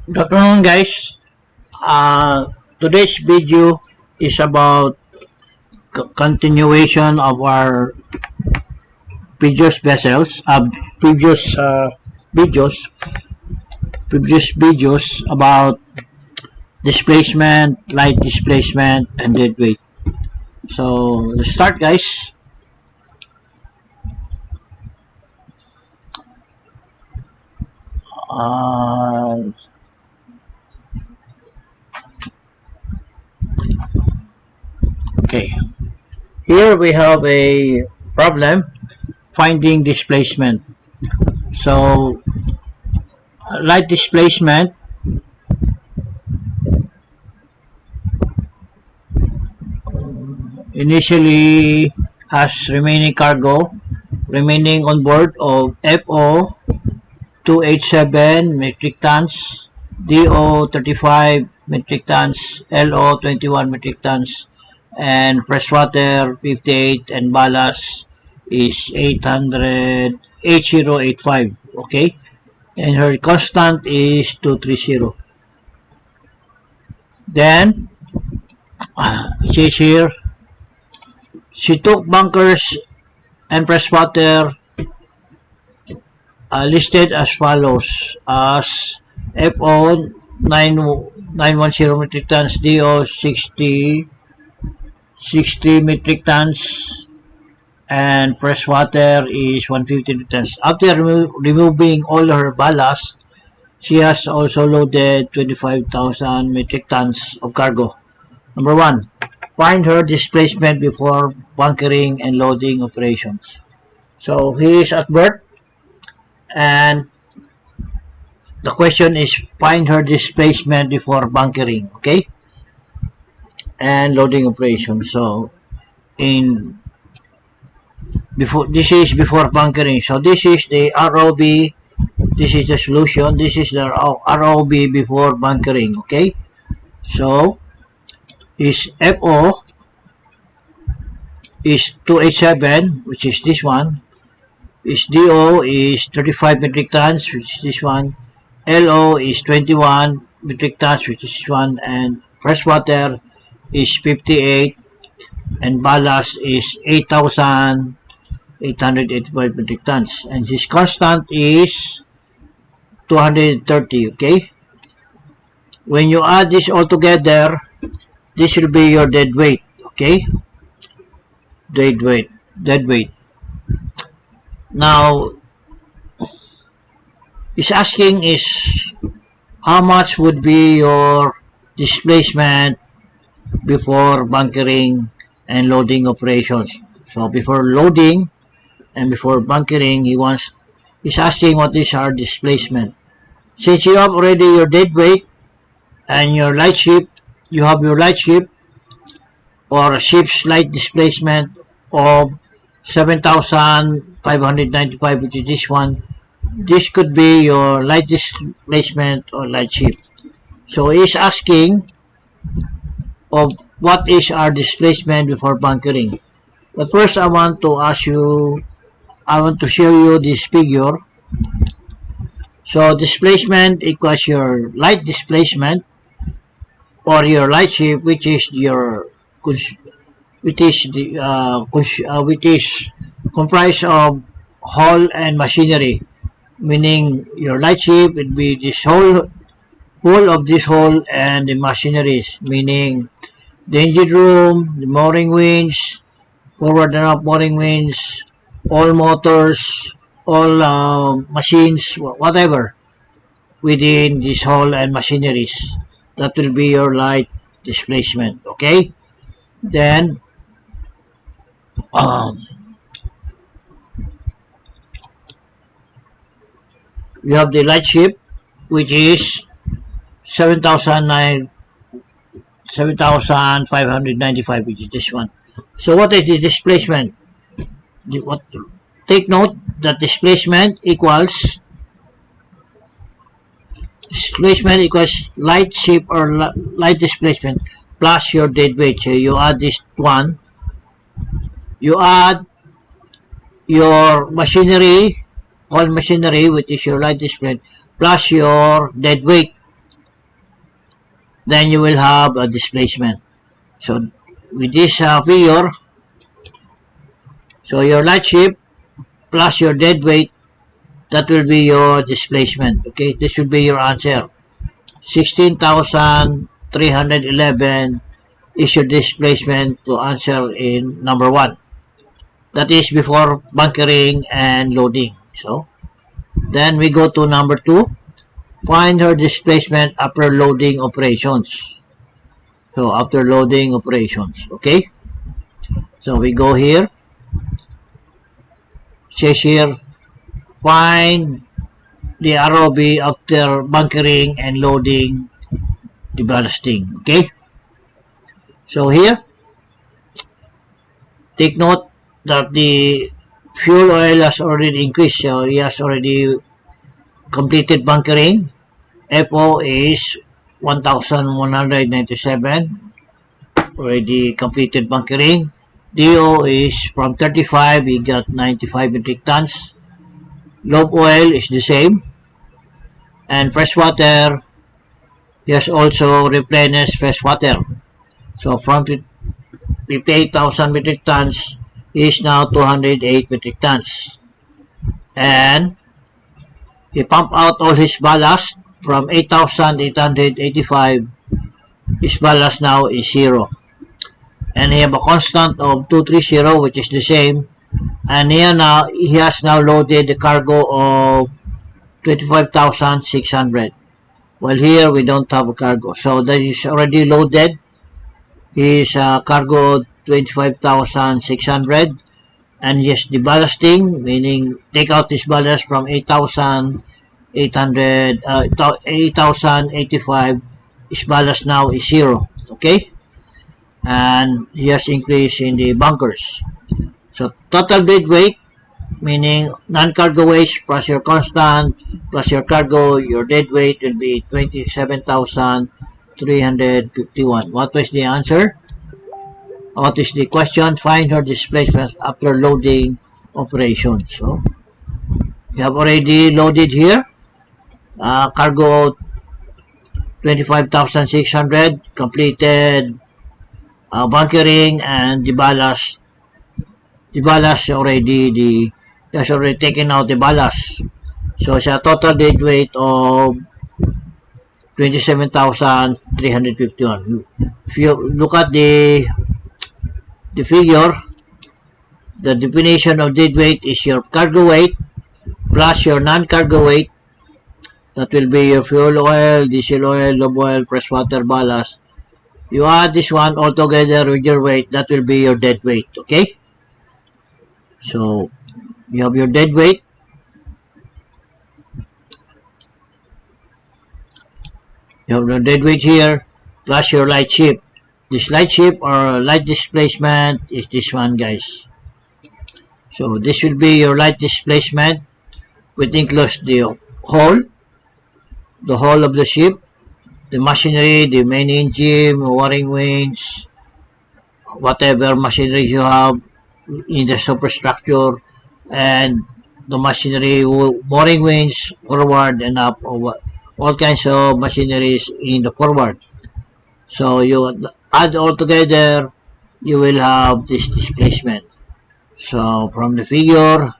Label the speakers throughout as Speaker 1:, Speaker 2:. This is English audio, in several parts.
Speaker 1: Good afternoon, guys. Today's video is about continuation of our previous vessels, previous videos, previous videos about displacement, light displacement, and dead weight. So let's start, guys. Uh, okay, here we have a problem finding displacement. So light displacement initially has remaining cargo remaining on board of FO 287 metric tons, DO 35 metric tons, LO 21 metric tons, and freshwater 58 and ballast is 8085. Okay, and her constant is 230. Then it says here she took bunkers and freshwater listed as follows as FO 910 metric tons, DO 60 metric tons, and freshwater is 150 metric tons. After removing all her ballast, she has also loaded 25,000 metric tons of cargo. Number 1. Find her displacement before bunkering and loading operations. So he is at berth, and the question is find her displacement before bunkering, okay, and loading operation. So in before, this is before bunkering. So this is the ROB, this is the solution, this is the ROB before bunkering. Okay, so is FO is 287, which is this one. Is DO is 35 metric tons, which is this one. LO is 21 metric tons, which is this one, and freshwater is 58, and ballast is 8,885 metric tons, and his constant is 230. Okay, when you add this all together, this will be your dead weight. Okay, dead weight. Now is asking is how much would be your displacement before bunkering and loading operations. So before loading and before bunkering, he's asking what is our displacement. Since you have already your dead weight and your light ship, you have your light ship or ship's light displacement of 7,595, which is this one. This could be your light displacement or light ship. So he's asking of what is our displacement before bunkering. But first I want to show you this figure. So displacement equals your light displacement or your light ship, which is comprised of hull and machinery. Meaning your light ship would be this whole of this hull and the machineries, meaning the engine room, the mooring winch, forward and aft mooring winch, all motors, all machines, whatever within this hull and machineries. That will be your light displacement. Okay, then you have the light ship, which is 7,595, which is this one. So what is the displacement? Take note that displacement equals light ship or light displacement plus your dead weight. So you add this one, you add your machinery, all machinery, which is your light displacement, plus your dead weight. then you will have a displacement. So with this figure, so your light ship plus your dead weight, that will be your displacement. Okay, this will be your answer. 16,311 is your displacement to answer in number 1. That is before bunkering and loading. So then we go to number 2. Find her displacement after loading operations. So after loading operations. Okay. So we go here. Says here, find the ROV after bunkering and loading the ballasting. Okay. So here, take note that the fuel oil has already increased. So he has already completed bunkering. FO is 1,197. Already completed bunkering. DO is from 35. We got 95 metric tons. Low oil is the same. And fresh water, he has also replenished fresh water. So from 58,000 metric tons is now 208 metric tons. And he pumped out all his ballast from 8,885. His ballast now is 0. And he have a constant of 230, which is the same. And here now, he has now loaded the cargo of 25,600. Well, here we don't have a cargo. So that is already loaded. His cargo 25,600. And yes, the ballasting, meaning take out this ballast from 8,085. His ballast now is 0. Okay? And he has increase in the bunkers. So total dead weight, meaning non-cargo waste plus your constant plus your cargo, your dead weight will be 27,351. What was the answer? What is the question? Find her displacement after loading operations. So you have already loaded here. Cargo 25,600, completed bunkering, and the ballast already has already taken out the ballast. So it's a total dead weight of 27,351. If you look at the figure, the definition of dead weight is your cargo weight plus your non-cargo weight. That will be your fuel oil, diesel oil, lube oil, freshwater ballast. You add this one all together with your weight, that will be your dead weight. Okay? So you have your dead weight. You have the dead weight here plus your light ship. This light ship or light displacement is this one, guys. So this will be your light displacement, which includes the hull of the ship, the machinery, the main engine, mooring wings, whatever machinery you have in the superstructure, and the machinery, mooring wings, forward and up, all kinds of machineries in the forward. So you add all together, you will have this displacement. So from the figure,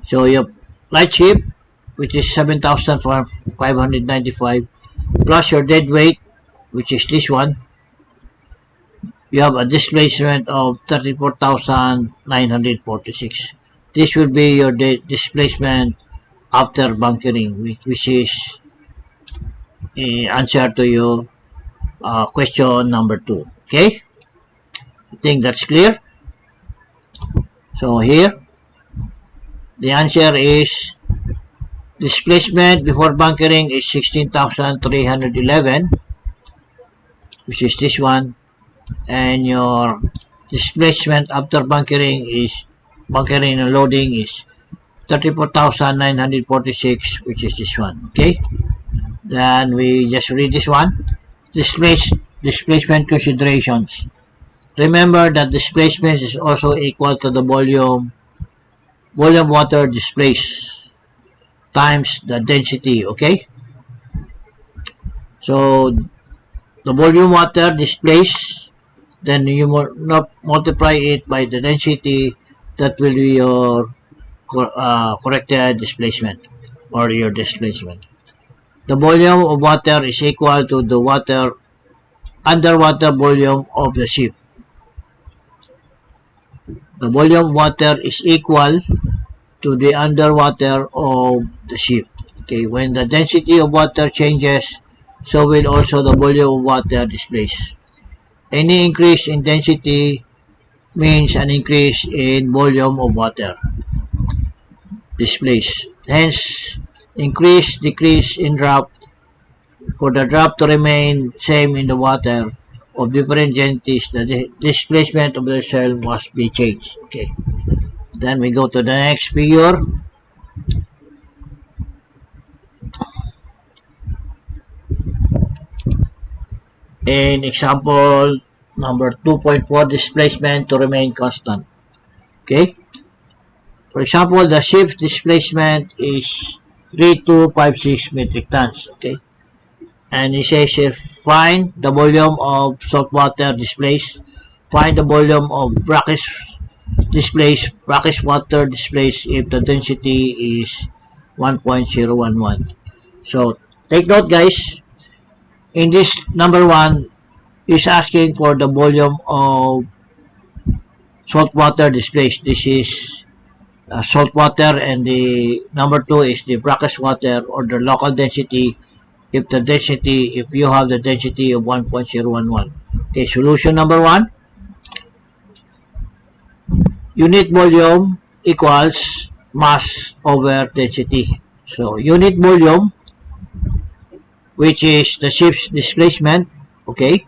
Speaker 1: so your light ship, which is 7,595, plus your dead weight, which is this one, you have a displacement of 34,946. This will be your displacement after bunkering, which is answer to your question number 2. Okay? I think that's clear. So here, the answer is displacement before bunkering is 16,311, which is this one, and your displacement after bunkering and loading is 34,946, which is this one. Okay, then we just read this one. Displacement considerations. Remember that displacement is also equal to the volume water displaced times the density. Okay, So the volume water displaced, then you multiply it by the density, that will be your corrected displacement or your displacement. The volume of water is equal to the underwater volume of the ship. The volume of water is equal to the underwater of the ship. Okay, when the density of water changes, so will also the volume of water displaced. Any increase in density means an increase in volume of water displaced. Hence, decrease in drop. For the drop to remain same in the water of different densities, the displacement of the shell must be changed. Okay. Then we go to the next figure. In example number 2.4, displacement to remain constant. Okay. For example, the ship's displacement is 3256 metric tons. Okay. And it says here, find the volume of saltwater displaced, find the volume of brackish water displaced if the density is 1.011. So take note guys, in this number 1 is asking for the volume of saltwater displaced. This is saltwater, and the number 2 is the brackish water or the local density if you have the density of 1.011. Okay, solution number 1, unit volume equals mass over density. So unit volume, which is the ship's displacement, okay,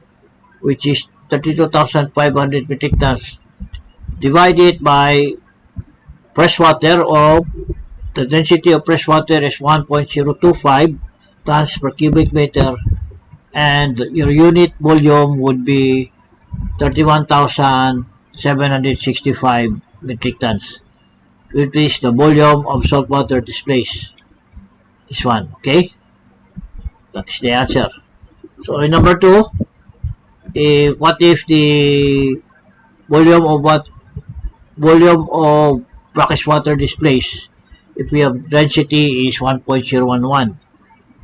Speaker 1: which is 32,500 metric tons, divided by freshwater, or the density of freshwater is 1.025 tons per cubic meter, and your unit volume would be 31,765 metric tons, which is the volume of saltwater displaced. This one, okay? That's the answer. So in number 2, what if the volume of brackish water displaced, if we have density is 1.011?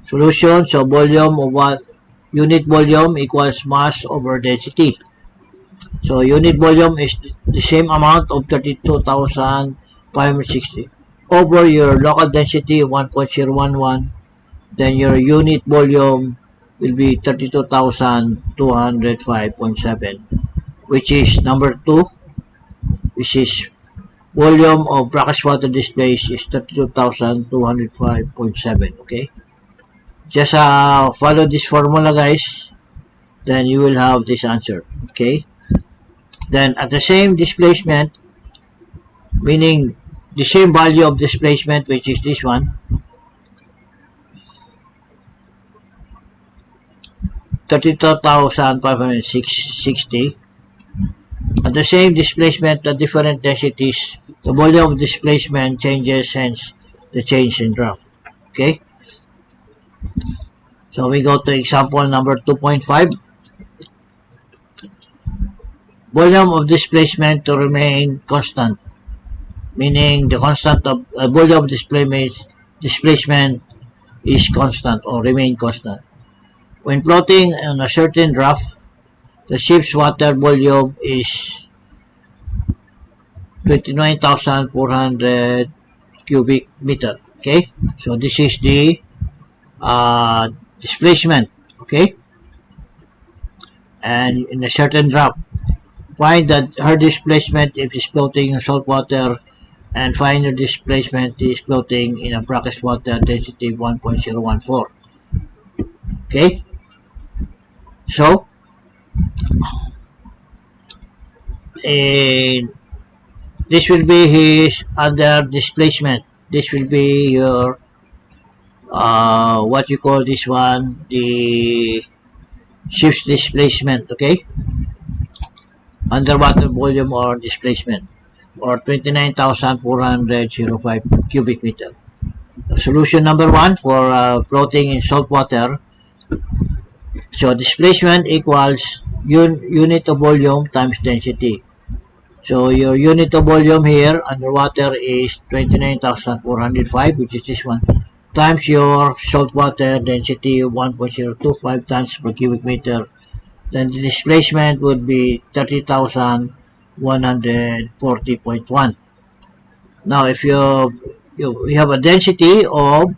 Speaker 1: Solution, so volume of unit volume equals mass over density. So unit volume is the same amount of 32,560 over your local density of 1.011. Then your unit volume will be 32,205.7, which is number 2, which is volume of brackish water displaced is 32,205.7. Okay, just follow this formula guys, then you will have this answer. Okay, then at the same displacement, meaning the same value of displacement, which is this one, 32,560, at the same displacement at different densities, the volume of displacement changes, hence the change in drop. Okay, so we go to example number 2.5. Volume of displacement to remain constant, meaning the constant of volume of displacement is constant or remain constant. When floating on a certain draft, the ship's water volume is 29,400 cubic meter. Okay, so this is the displacement. Okay, and in a certain draft, find that her displacement if it's floating in salt water, and find her displacement is floating in a brackish water density 1.014. Okay, so this will be his under displacement. This will be your what you call this one, the ship's displacement. Okay, underwater volume or displacement, or 29,405 cubic meter. Solution number 1 for floating in salt water, So displacement equals unit of volume times density. So your unit of volume here underwater is 29,405, which is this one, times your saltwater density 1.025 tons per cubic meter. Then the displacement would be 30,140.1. Now if you have a density of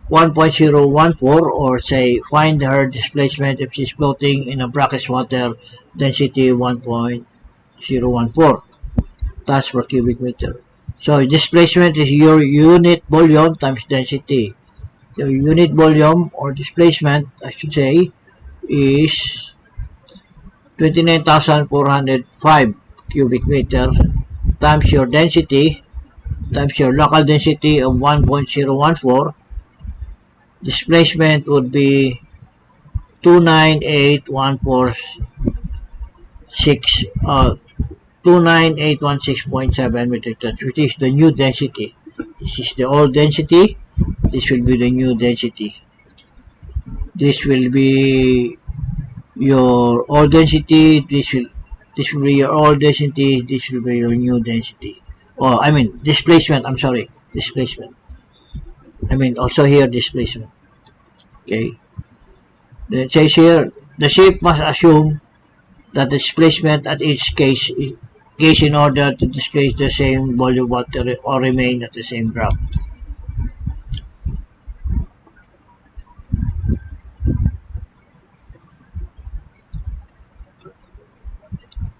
Speaker 1: 1.014, or say find her displacement if she's floating in a brackish water, density 1.014 tons per cubic meter. So displacement is your unit volume times density. So unit volume or displacement, I should say, is 29,405 cubic meters times your density times your local density of 1.014. Displacement would be 298,146 29816.7 metric tons, which is the new density. This is the old density. This will be the new density. This will be your old density. This will be your old density. This will be your new density. Oh, I mean displacement. I'm sorry, displacement. I mean also here displacement. Okay. It says here the ship must assume that the displacement at each case in order to displace the same volume water or remain at the same drop.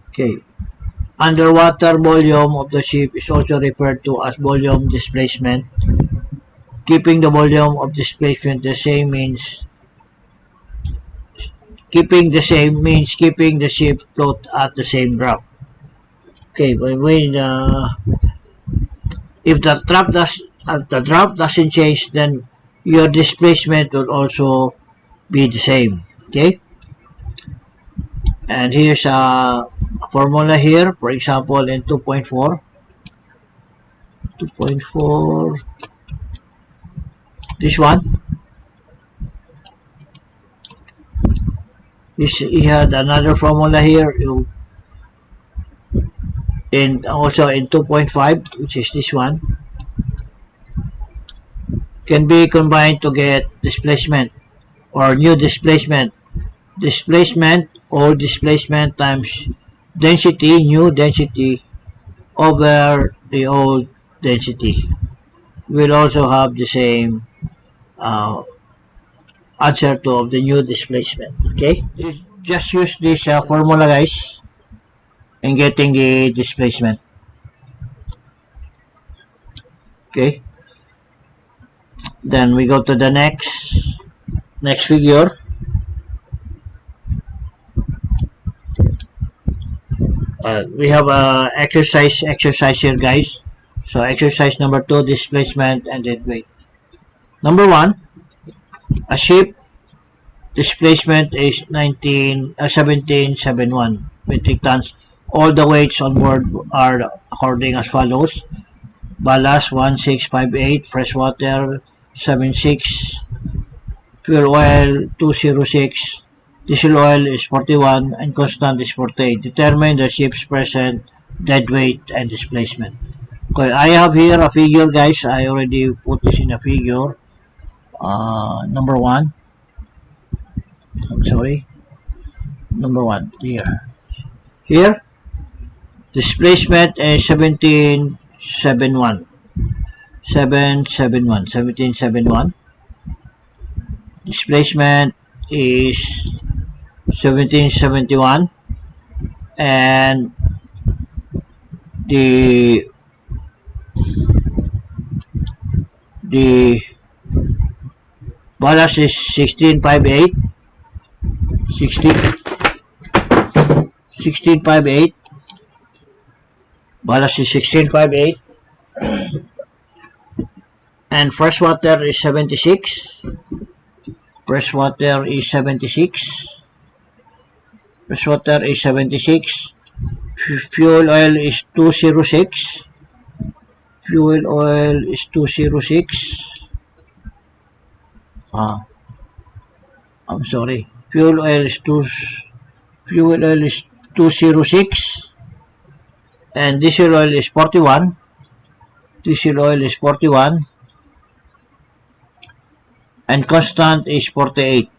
Speaker 1: Okay. Underwater volume of the ship is also referred to as volume displacement. Keeping the volume of displacement the same means keeping the ship float at the same drop. Okay, if the drop doesn't change, then your displacement will also be the same. Okay, and here's a formula here. For example, in 2.4, this one. He had another formula here, and also in 2.5, which is this one, can be combined to get displacement or new displacement. Displacement, old displacement times density, new density over the old density. We'll also have the same uh, answer to of the new displacement. Okay, just use this formula, guys, in getting the displacement. Okay, then we go to the next figure. We have a exercise here, guys. So exercise number 2, displacement and dead weight. Number 1, a ship displacement is 1771 metric tons. All the weights on board are according as follows: ballast 1658, freshwater 76, fuel oil 206, diesel oil is 41, and constant is 48. Determine the ship's present dead weight and displacement. Okay, I have here a figure, guys. I already put this in a figure. Number 1. I'm sorry. Number 1 here. Here, displacement is 1771. 1771. Displacement is 1771, and the ballast is 1658. 1658. Ballast is 1658, and freshwater is 76. Freshwater is 76. Freshwater is 76. Fuel oil is 206. Fuel oil is 206. uh, I'm sorry, fuel oil is 206, and diesel oil is 41. Diesel oil is 41, and constant is 48.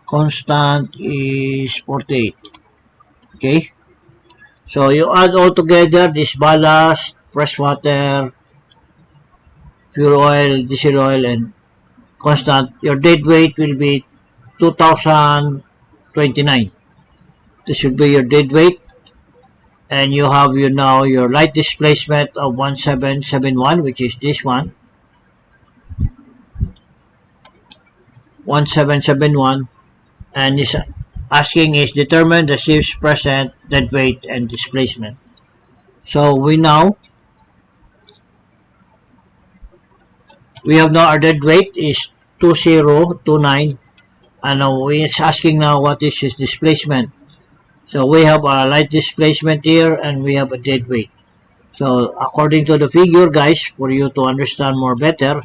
Speaker 1: Constant is 48. Okay? So you add all together this ballast, fresh water, fuel oil, diesel oil, and constant. Your dead weight will be 2029. This should be your dead weight. And you have now your light displacement of 1771, which is this one. 1771. And is asking is determine the ship's present dead weight and displacement. So we have now our dead weight is 2029, and now it's asking now what is his displacement. So we have a light displacement here, and we have a dead weight. So according to the figure, guys, for you to understand more better,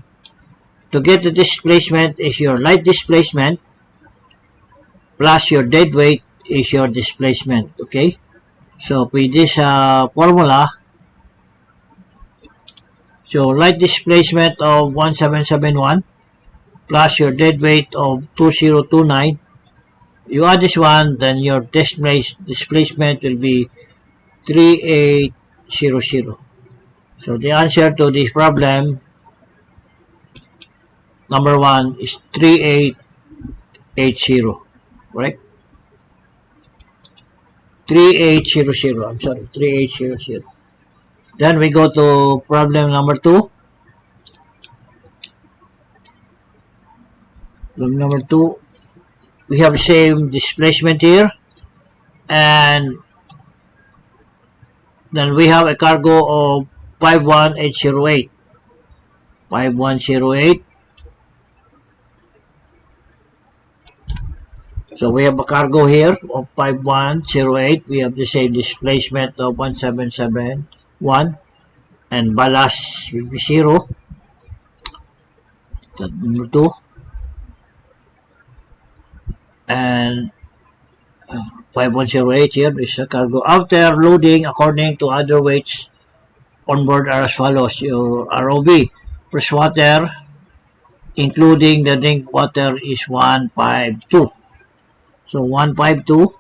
Speaker 1: to get the displacement is your light displacement plus your dead weight is your displacement. Okay, so with this formula, so light displacement of 1771 plus your dead weight of 2029, you add this one, then your displacement will be 3800. So the answer to this problem, number one, is 3880. Correct? 3800. I'm sorry, 3800. Then we go to problem number two. Problem number two, we have same displacement here, and then we have a cargo of 51808. 5108. So we have a cargo here of 5108. We have the same displacement of 1771, and ballast will be 0. That's number 2. And 5108 here is a cargo. After loading, according to other weights on board are as follows. Your ROV, fresh water, including the drink water, is 152. So 152.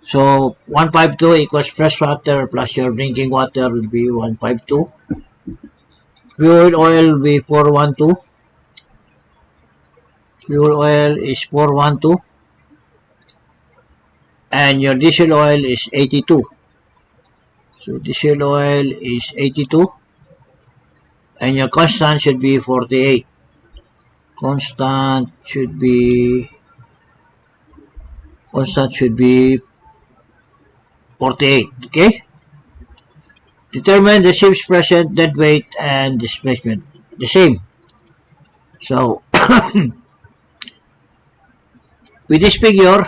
Speaker 1: So 152 equals fresh water plus your drinking water will be 152. Fuel oil will be 412. Fuel oil is 412. And your diesel oil is 82. So diesel oil is 82. And your constant should be 48. Constant should be 48. Okay? Determine the ship's present dead weight and displacement. The same. So with this figure,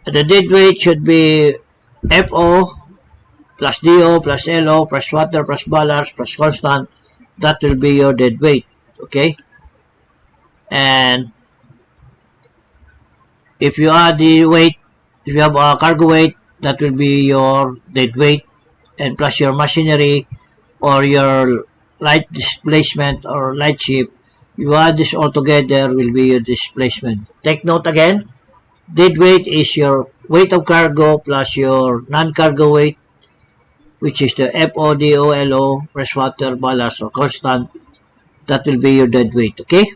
Speaker 1: the dead weight should be FO plus DO plus LO plus water plus ballast plus constant. That will be your dead weight. Okay? And if you add the weight, if you have a cargo weight, that will be your dead weight, and plus your machinery or your light displacement or light ship, you add this all together will be your displacement. Take note again, dead weight is your weight of cargo plus your non-cargo weight, which is the FODOLO, freshwater, ballast, or constant. That will be your dead weight. Okay?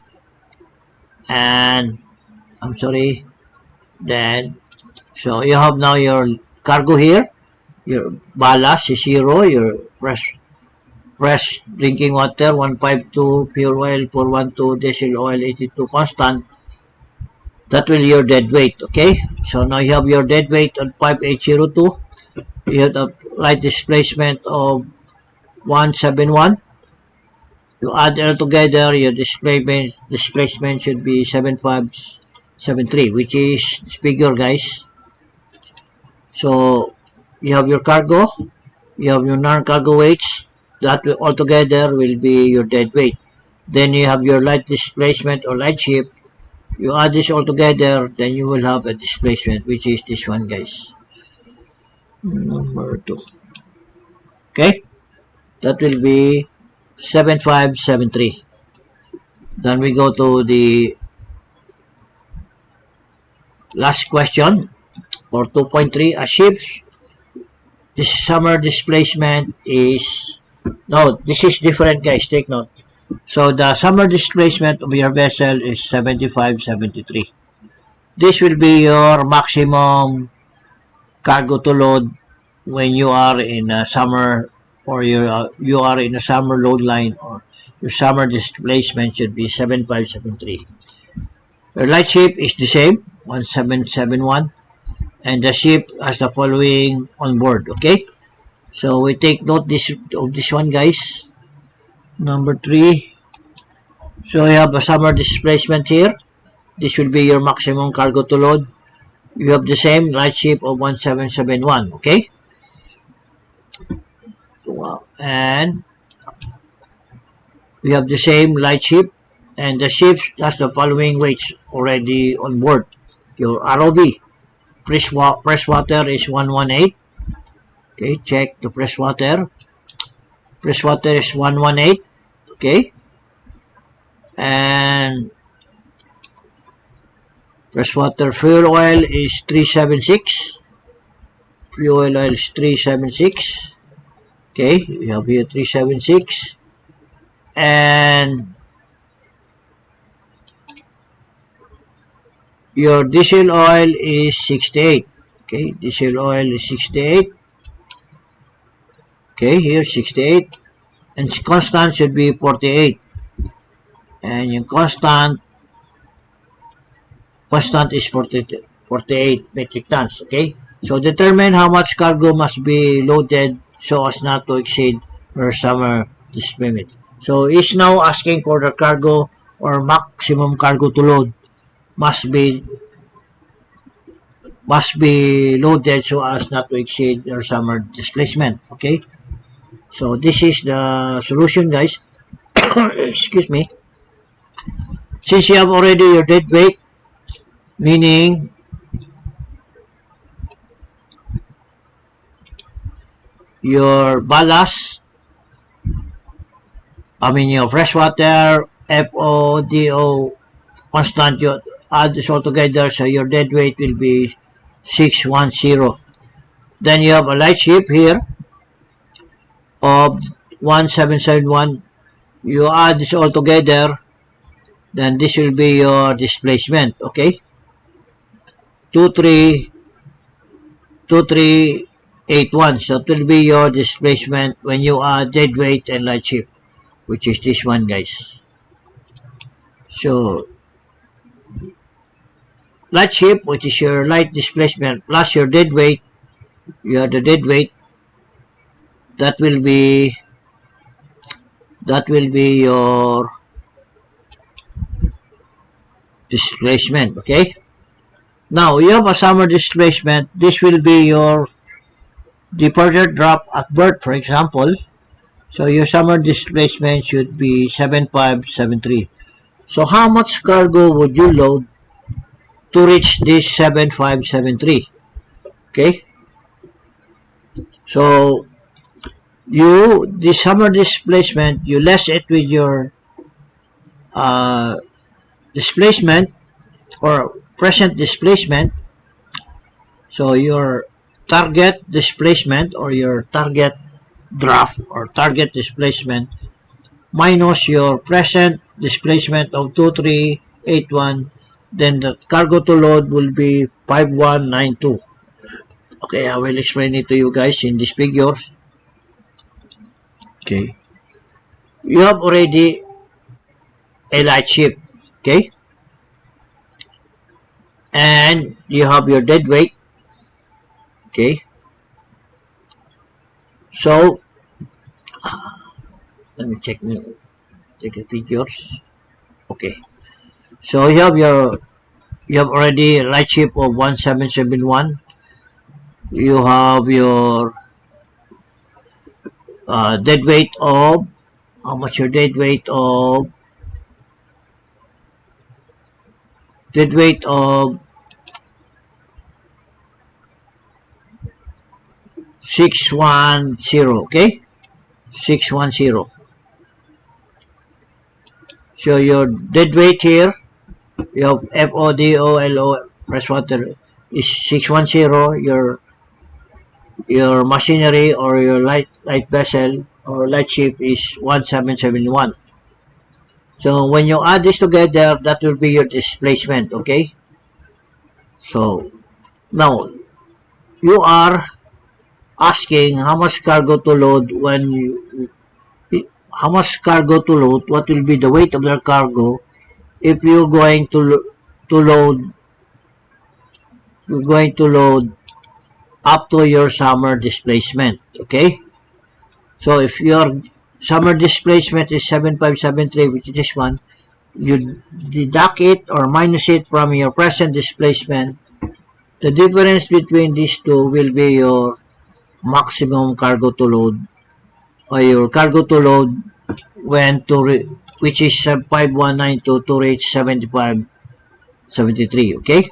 Speaker 1: And I'm sorry, then so you have now your cargo here, your ballast is 0, your fresh drinking water 152, fuel oil 412, diesel oil 82, constant. That will your dead weight. Okay, so now you have your dead weight on 5802. You have the light displacement of 171. You add all together, your displacement should be 7573, which is this figure, guys. So you have your cargo, you have your non-cargo weights, That will, altogether will be your dead weight. Then you have your light displacement or light shift. You add this all together, then you will have a displacement, which is this one, guys. Number 2. Okay? That will be 7573. Then we go to the last question for 2.3. A ship's summer displacement is... No, this is different, guys. Take note. So the summer displacement of your vessel is 7573. This will be your maximum cargo to load when you are in a summer, or you are in a summer load line, or your summer displacement should be 7573. Your light ship is the same, 1771, and the ship has the following on board. Okay, so we take note of this one, guys. Number 3. So you have a summer displacement here. This will be your maximum cargo to load. You have the same light ship of 1771. Okay, and we have the same light ship, and the ship has the following weights already on board. Your ROV, press water is 118. Okay, check the press water. Press water is 118. Okay, and press water fuel oil is 376. Fuel oil is 376. Okay, we have here 376, and your diesel oil is 68. Okay, diesel oil is 68. Okay, here 68, and constant should be 48, and your constant is 48 metric tons. Okay, so determine how much cargo must be loaded so as not to exceed her summer limit. So it's now asking for the cargo or maximum cargo to load must be loaded so as not to exceed your summer displacement. Okay, so this is the solution, guys. Excuse me. Since you have already your dead weight, meaning your ballast, your freshwater, FODO constant, you add this all together, so your dead weight will be 610. Then you have a light ship here of 1771. You add this all together, then this will be your displacement. Okay, 2381. So it will be your displacement when you add dead weight and light ship, which is this one, guys. So light ship, which is your light displacement, plus your dead weight, you have the dead weight, that will be your displacement. Okay, now you have a summer displacement. This will be your departure drop at berth, for example. So your summer displacement should be 7573. So how much cargo would you load to reach this 7573? Okay, so this summer displacement, you less it with your displacement or present displacement. So your target displacement or your target draft or target displacement minus your present displacement of 2381, then the cargo to load will be 5192. Okay, I will explain it to you guys in these figures. Okay, you have already a light ship. Okay, and you have your dead weight. Okay, so let me check the figures. Okay, so you have already a light ship of 1771. You have your dead weight of, how much your dead weight of 610, okay? 610. So your dead weight here, your FODOLO freshwater is 610. Your machinery or your light vessel or light ship is 1771. So when you add this together, that will be your displacement, okay? So now you are asking how much cargo to load how much cargo to load, what will be the weight of the cargo if you're going to load up to your summer displacement, okay? So if your summer displacement is 7573, which is this one, you deduct it or minus it from your present displacement. The difference between these two will be your maximum cargo to load or your cargo to load when which is 5192 to reach 7573, okay?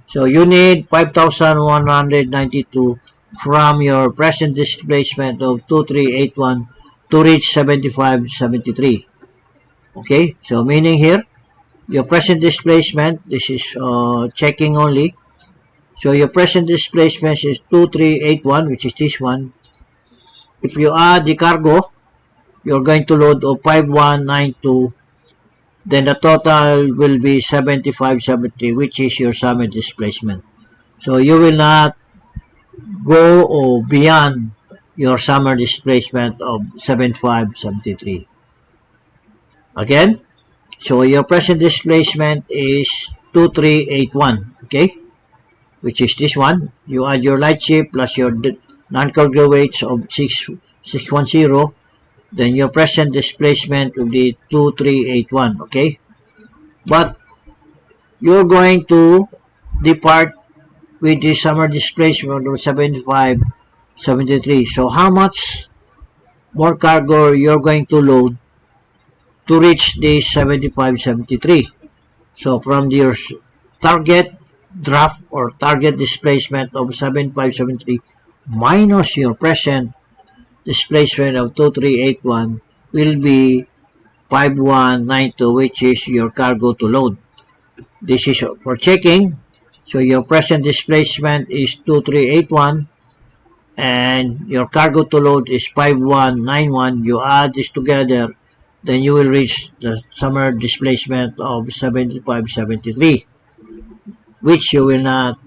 Speaker 1: So you need 5192 from your present displacement of 2381 to reach 7573. Okay, so meaning here, your present displacement, this is checking only. So your present displacement is 2381, which is this one. If you add the cargo, you're going to load of 5192, then the total will be 7570, which is your summit displacement. So you will not go beyond your summer displacement of 7573. Again, so your present displacement is 2381, okay, which is this one. You add your light ship plus your non-cargo weights of 610, then your present displacement will be 2381, okay. But you're going to depart with the summer displacement of 7573. So how much more cargo you're going to load to reach the 7573? So from your target draft or target displacement of 7573 minus your present displacement of 2381 will be 5192, which is your cargo to load. This is for checking. So your present displacement is 2381 and your cargo to load is 5191. You add this together, then you will reach the summer displacement of 7573, which you will not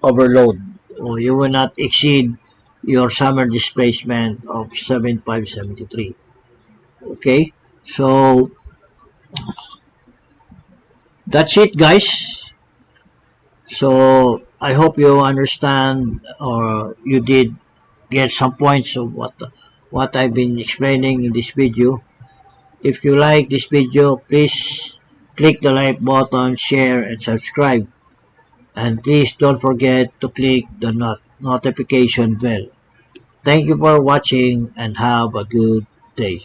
Speaker 1: overload or you will not exceed your summer displacement of 7573. Okay, so that's it, guys. So I hope you understand or you did get some points of what I've been explaining in this video. If you like this video, please click the like button, share, and subscribe. And please don't forget to click the notification bell. Thank you for watching and have a good day.